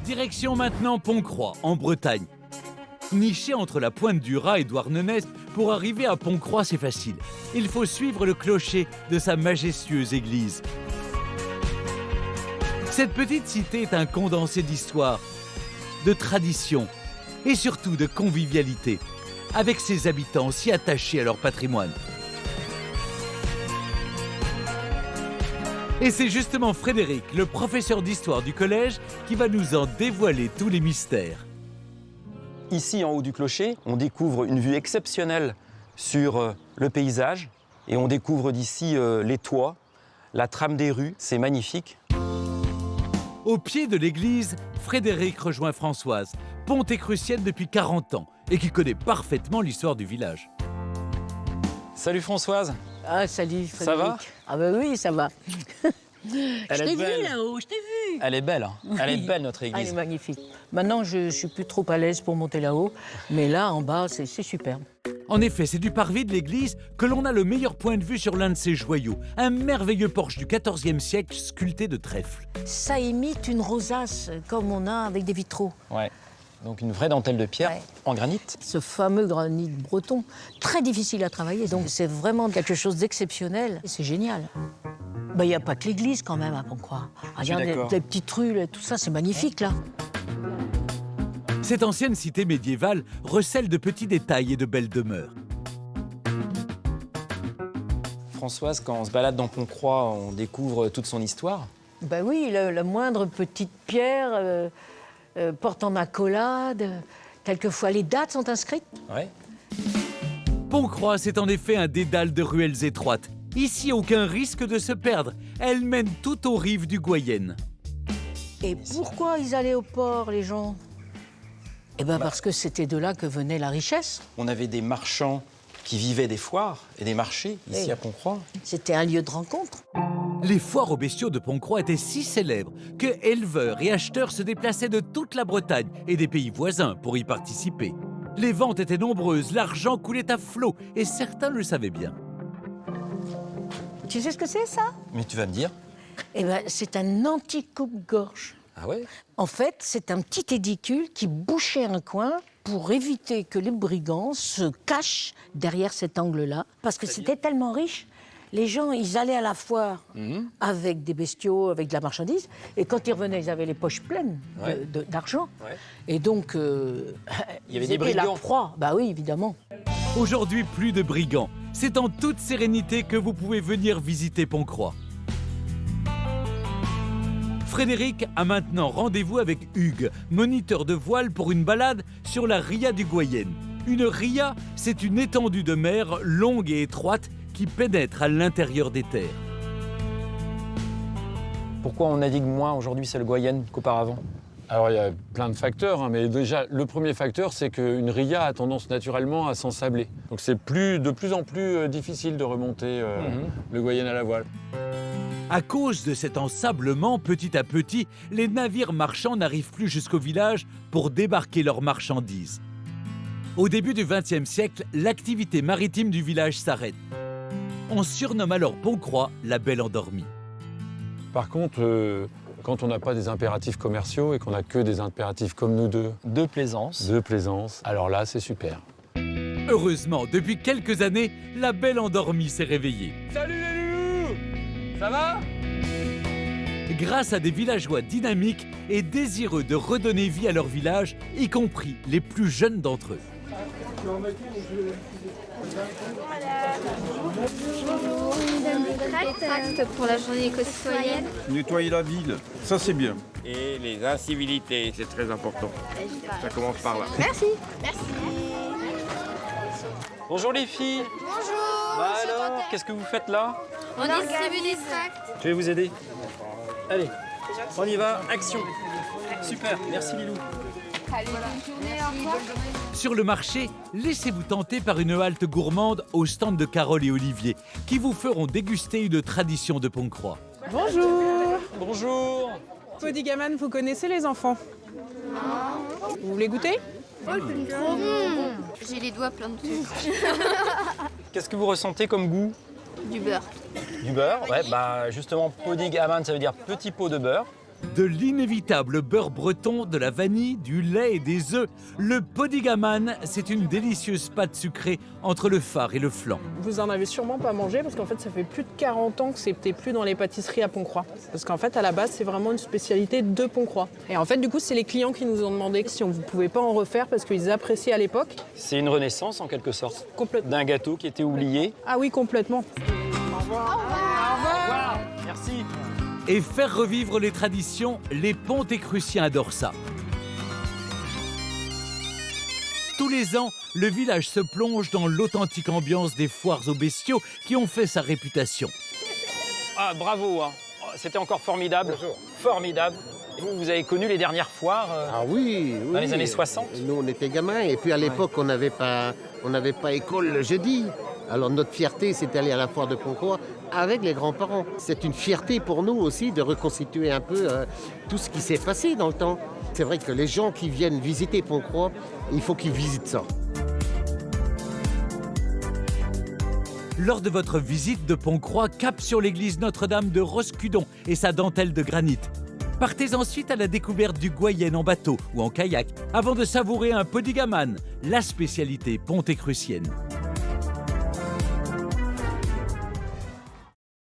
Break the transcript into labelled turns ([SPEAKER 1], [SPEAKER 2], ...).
[SPEAKER 1] Direction maintenant Pont-Croix, en Bretagne. Niché entre la pointe du Raz et Douarnenez, pour arriver à Pont-Croix, c'est facile. Il faut suivre le clocher de sa majestueuse église. Cette petite cité est un condensé d'histoire, de tradition et surtout de convivialité, avec ses habitants si attachés à leur patrimoine. Et c'est justement Frédéric, le professeur d'histoire du collège, qui va nous en dévoiler tous les mystères.
[SPEAKER 2] Ici, en haut du clocher, on découvre une vue exceptionnelle sur le paysage et on découvre d'ici les toits, la trame des rues, c'est magnifique.
[SPEAKER 1] Au pied de l'église, Frédéric rejoint Françoise, pontécrucienne depuis 40 ans et qui connaît parfaitement l'histoire du village.
[SPEAKER 2] Salut Françoise.
[SPEAKER 3] Ah, salut Frédéric.
[SPEAKER 2] Ça va?
[SPEAKER 3] Ah ben oui, ça va. Je t'ai vu
[SPEAKER 2] belle.
[SPEAKER 3] là-haut, je t'ai vu.
[SPEAKER 2] Elle est belle, hein. Elle est belle notre
[SPEAKER 3] Elle
[SPEAKER 2] église.
[SPEAKER 3] est magnifique. Maintenant, je suis plus trop à l'aise pour monter là-haut, mais là, en bas, c'est superbe.
[SPEAKER 1] En effet, c'est du parvis de l'église que l'on a le meilleur point de vue sur l'un de ses joyaux, un merveilleux porche du XIVe siècle sculpté de trèfle.
[SPEAKER 3] Ça imite une rosace, comme on a avec des vitraux.
[SPEAKER 2] Ouais. Donc une vraie dentelle de pierre
[SPEAKER 3] Ouais.
[SPEAKER 2] en granit.
[SPEAKER 3] Ce fameux granit breton, très difficile à travailler, donc c'est vraiment quelque chose d'exceptionnel. C'est génial. Il n'y a pas que l'église quand même à Pont-Croix. Regarde
[SPEAKER 2] d'accord.
[SPEAKER 3] les petites rues, là, tout ça, c'est magnifique là.
[SPEAKER 1] Cette ancienne cité médiévale recèle de petits détails et de belles demeures.
[SPEAKER 2] Françoise, quand on se balade dans Pont-Croix, on découvre toute son histoire.
[SPEAKER 3] Ben oui, la moindre petite pierre porte en accolade. Quelquefois, les dates sont inscrites.
[SPEAKER 2] Ouais.
[SPEAKER 1] Pont-Croix, c'est en effet un dédale de ruelles étroites. Ici, aucun risque de se perdre. Elle mène tout aux rives du Goyenne.
[SPEAKER 3] Et pourquoi ils allaient au port, les gens? Eh bien, parce que c'était de là que venait la richesse.
[SPEAKER 2] On avait des marchands qui vivaient des foires et des marchés ici
[SPEAKER 3] Oui.
[SPEAKER 2] à Pont-Croix.
[SPEAKER 3] C'était un lieu de rencontre.
[SPEAKER 1] Les foires aux bestiaux de Pont-Croix étaient si célèbres que éleveurs et acheteurs se déplaçaient de toute la Bretagne et des pays voisins pour y participer. Les ventes étaient nombreuses, l'argent coulait à flot et certains le savaient bien.
[SPEAKER 3] Tu sais ce que c'est, ça?
[SPEAKER 2] Mais tu vas me dire.
[SPEAKER 3] Eh bien, c'est un anti-coupe-gorge.
[SPEAKER 2] Ah ouais?
[SPEAKER 3] En fait, c'est un petit édicule qui bouchait un coin pour éviter que les brigands se cachent derrière cet angle-là. Parce que c'était tellement riche. Les gens, ils allaient à la foire avec des bestiaux, avec de la marchandise. Et quand ils revenaient, ils avaient les poches pleines
[SPEAKER 2] Ouais.
[SPEAKER 3] d'argent.
[SPEAKER 2] Ouais.
[SPEAKER 3] Et donc,
[SPEAKER 2] Il y avait
[SPEAKER 3] ils
[SPEAKER 2] des
[SPEAKER 3] étaient la
[SPEAKER 2] brigands.
[SPEAKER 3] proie. Bah oui, évidemment.
[SPEAKER 1] Aujourd'hui, plus de brigands. C'est en toute sérénité que vous pouvez venir visiter Pont-Croix. Frédéric a maintenant rendez-vous avec Hugues, moniteur de voile pour une balade sur la ria du Goyenne. Une ria, c'est une étendue de mer longue et étroite qui pénètre à l'intérieur des terres.
[SPEAKER 2] Pourquoi on navigue moins aujourd'hui c'est le Goyenne qu'auparavant?
[SPEAKER 4] Alors, il y a plein de facteurs, hein, mais déjà, le premier facteur, c'est qu'une ria a tendance naturellement à s'ensabler. Donc, c'est de plus en plus difficile de remonter le Goyenne à la voile.
[SPEAKER 1] À cause de cet ensablement, petit à petit, les navires marchands n'arrivent plus jusqu'au village pour débarquer leurs marchandises. Au début du XXe siècle, l'activité maritime du village s'arrête. On surnomme alors Pont-Croix la Belle Endormie.
[SPEAKER 4] Par contre, quand on n'a pas des impératifs commerciaux et qu'on n'a que des impératifs comme nous deux,
[SPEAKER 2] De plaisance.
[SPEAKER 4] de plaisance, alors là, c'est super.
[SPEAKER 1] Heureusement, depuis quelques années, la Belle Endormie s'est réveillée.
[SPEAKER 2] Salut les loulous! Ça va?
[SPEAKER 1] Grâce à des villageois dynamiques et désireux de redonner vie à leur village, y compris les plus jeunes d'entre eux.
[SPEAKER 5] Tracts pour la journée éco-citoyenne.
[SPEAKER 6] Nettoyer la ville, ça c'est bien.
[SPEAKER 7] Et les incivilités, c'est très important. Ça commence par là.
[SPEAKER 5] Merci. Merci.
[SPEAKER 2] Bonjour les filles.
[SPEAKER 5] Bonjour.
[SPEAKER 2] Bah alors, qu'est-ce que vous faites là?
[SPEAKER 5] On distribue des tracts.
[SPEAKER 2] Je vais vous aider. Allez, on y va, action. Super, merci Lilou.
[SPEAKER 5] Allez, bonne journée, au revoir.
[SPEAKER 1] Sur le marché, laissez-vous tenter par une halte gourmande au stand de Carole et Olivier, qui vous feront déguster une tradition de Pont-Croix.
[SPEAKER 8] Bonjour.
[SPEAKER 2] Bonjour.
[SPEAKER 8] Podigaman, vous connaissez les enfants? Vous voulez goûter?
[SPEAKER 5] Trop bon. J'ai les doigts pleins de sucre.
[SPEAKER 2] Qu'est-ce que vous ressentez comme goût?
[SPEAKER 5] Du beurre.
[SPEAKER 2] Du beurre, ouais, bah justement, podig aman, ça veut dire petit pot de beurre.
[SPEAKER 1] De l'inévitable beurre breton, de la vanille, du lait et des œufs, le podigaman, c'est une délicieuse pâte sucrée entre le phare et le flan.
[SPEAKER 8] Vous en avez sûrement pas mangé parce qu'en fait, ça fait plus de 40 ans que c'était plus dans les pâtisseries à Pont-Croix. Parce qu'en fait, à la base, c'est vraiment une spécialité de Pont-Croix. Et en fait, du coup, c'est les clients qui nous ont demandé si on ne pouvait pas en refaire parce qu'ils appréciaient à l'époque.
[SPEAKER 2] C'est une renaissance en quelque sorte
[SPEAKER 8] Complètement.
[SPEAKER 2] d'un gâteau qui était oublié.
[SPEAKER 8] Ah oui, complètement.
[SPEAKER 2] Merci.
[SPEAKER 1] Et faire revivre les traditions, les Pontécruciens adorent ça. Tous les ans, le village se plonge dans l'authentique ambiance des foires aux bestiaux qui ont fait sa réputation.
[SPEAKER 2] Ah, bravo, hein. C'était encore formidable. Formidable. Vous avez connu les dernières foires
[SPEAKER 9] Ah oui, oui.
[SPEAKER 2] dans les années 60?
[SPEAKER 9] Nous, on était gamins et puis à l'époque, on n'avait pas école le jeudi. Alors notre fierté, c'est d'aller à la foire de Pont-Croix avec les grands-parents. C'est une fierté pour nous aussi de reconstituer un peu tout ce qui s'est passé dans le temps. C'est vrai que les gens qui viennent visiter Pont-Croix, il faut qu'ils visitent ça.
[SPEAKER 1] Lors de votre visite de Pont-Croix, cap sur l'église Notre-Dame de Roscudon et sa dentelle de granit. Partez ensuite à la découverte du Goyenne en bateau ou en kayak, avant de savourer un podigaman, la spécialité pontécrucienne.